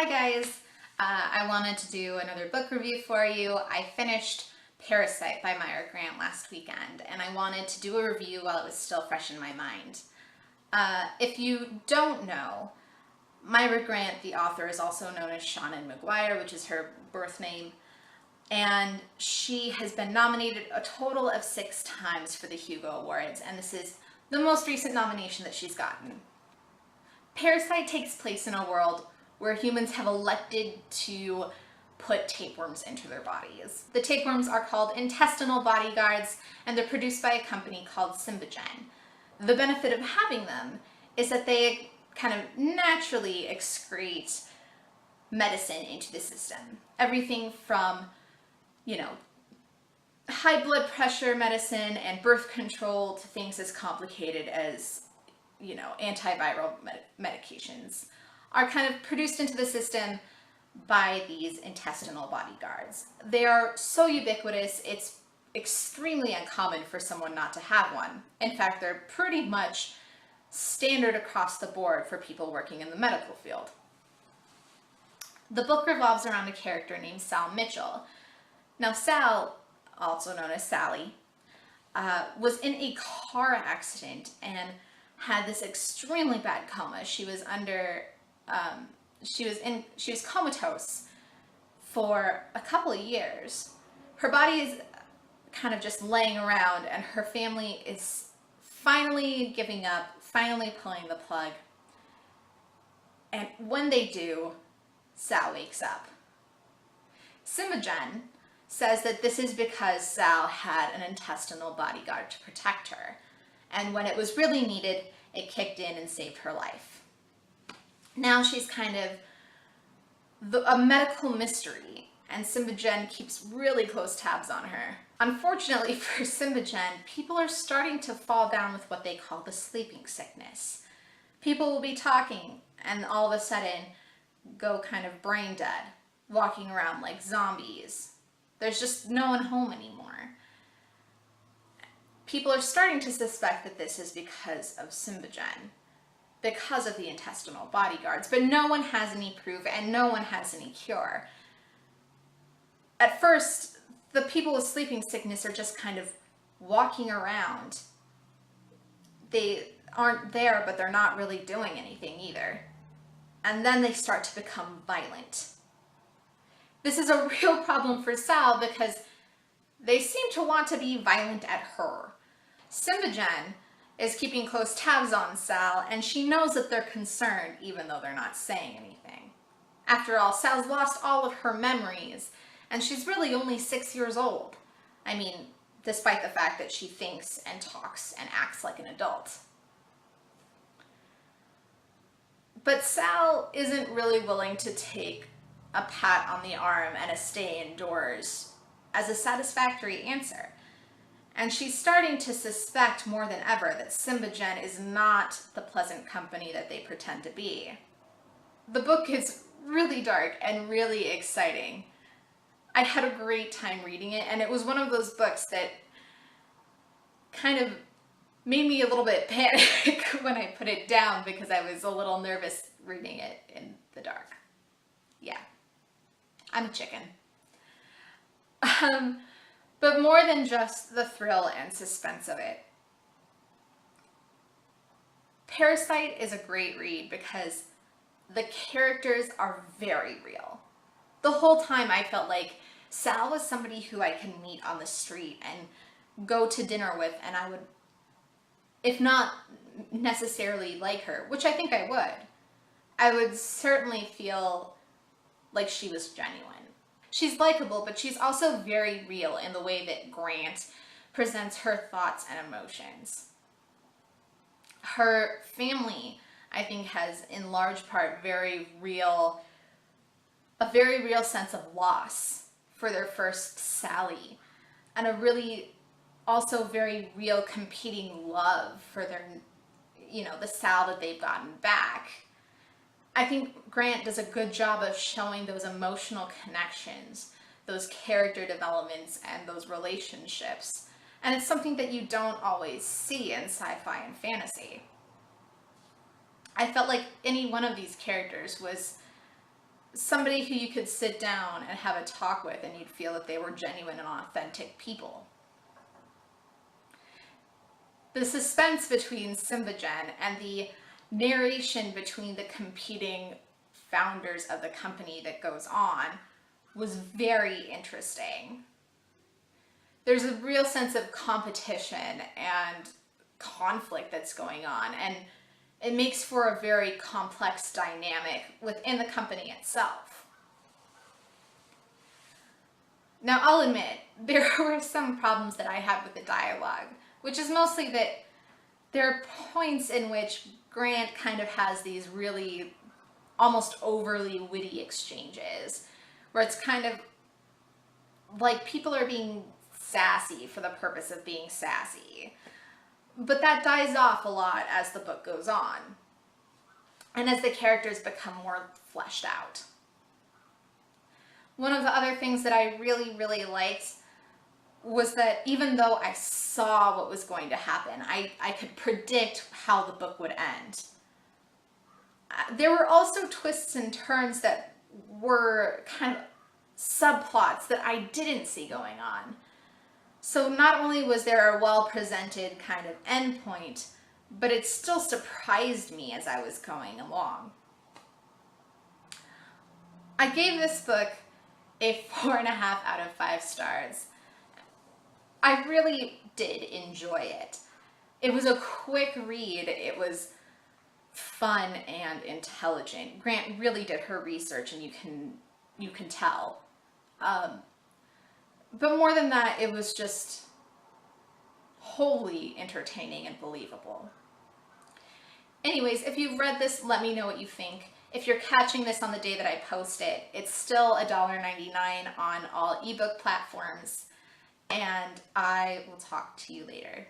Hi guys, I wanted to do another book review for you. I finished Parasite by Mira last weekend and I wanted to do a review while it was still fresh in my mind. If you don't know, Mira Grant, the author, is also known as Seanan McGuire, which is her birth name, and she has been nominated a total of 6 times for the Hugo Awards, and this is the most recent nomination that she's gotten. Parasite takes place in a world where humans have elected to put tapeworms into their bodies. The tapeworms are called intestinal bodyguards, and they're produced by a company called Symbogen. The benefit of having them is that they kind of naturally excrete medicine into the system. Everything from, high blood pressure medicine and birth control to things as complicated as, antiviral medications are kind of produced into the system by these intestinal bodyguards. They are so ubiquitous, it's extremely uncommon for someone not to have one. In fact, they're pretty much standard across the board for people working in the medical field. The book revolves around a character named Sal Mitchell. Now, Sal, also known as Sally, was in a car accident and had this extremely bad coma. She was comatose for a couple of years. Her body is kind of just laying around and her family is finally giving up, finally pulling the plug. And when they do, Sal wakes up. Symbogen says that this is because Sal had an intestinal bodyguard to protect her. And when it was really needed, it kicked in and saved her life. Now she's kind of a medical mystery, and Symbogen keeps really close tabs on her. Unfortunately for Symbogen, people are starting to fall down with what they call the sleeping sickness. People will be talking and all of a sudden go kind of brain dead, walking around like zombies. There's just no one home anymore. People are starting to suspect that this is because of Symbogen, because of the intestinal bodyguards, but no one has any proof and no one has any cure. At first, the people with sleeping sickness are just kind of walking around. They aren't there, but they're not really doing anything either. And then they start to become violent. This is a real problem for Sal because they seem to want to be violent at her. Symbogen is keeping close tabs on Sal, and she knows that they're concerned even though they're not saying anything. After all, Sal's lost all of her memories, and she's really only 6 years old. I mean, despite the fact that she thinks and talks and acts like an adult. But Sal isn't really willing to take a pat on the arm and a stay indoors as a satisfactory answer. And she's starting to suspect more than ever that Symbogen is not the pleasant company that they pretend to be. The book is really dark and really exciting. I had a great time reading it, and it was one of those books that kind of made me a little bit panic when I put it down because I was a little nervous reading it in the dark. Yeah, I'm a chicken. But more than just the thrill and suspense of it, Parasite is a great read because the characters are very real. The whole time I felt like Sal was somebody who I can meet on the street and go to dinner with, and I would, if not necessarily like her, which I think I would certainly feel like she was genuine. She's likable, but she's also very real in the way that Grant presents her thoughts and emotions. Her family, I think, has in large part a very real sense of loss for their first Sally, and a really also very real competing love for their, the Sal that they've gotten back. I think Grant does a good job of showing those emotional connections, those character developments, and those relationships. And it's something that you don't always see in sci-fi and fantasy. I felt like any one of these characters was somebody who you could sit down and have a talk with and you'd feel that they were genuine and authentic people. The suspense between Simbagen and the narration between the competing founders of the company that goes on was very interesting. There's a real sense of competition and conflict that's going on, and it makes for a very complex dynamic within the company itself. Now, I'll admit, there were some problems that I had with the dialogue, which is mostly that there are points in which Grant kind of has these really almost overly witty exchanges, where it's kind of like people are being sassy for the purpose of being sassy. But that dies off a lot as the book goes on, and as the characters become more fleshed out. One of the other things that I really, really liked was that even though I saw what was going to happen, I could predict how the book would end. There were also twists and turns that were kind of subplots that I didn't see going on. So not only was there a well-presented kind of endpoint, but it still surprised me as I was going along. I gave this book a 4.5 out of 5 stars. I really did enjoy it. It was a quick read. It was fun and intelligent. Grant really did her research, and you can tell. But more than that, it was just wholly entertaining and believable. Anyways, if you've read this, let me know what you think. If you're catching this on the day that I post it, it's still $1.99 on all ebook platforms, and I will talk to you later.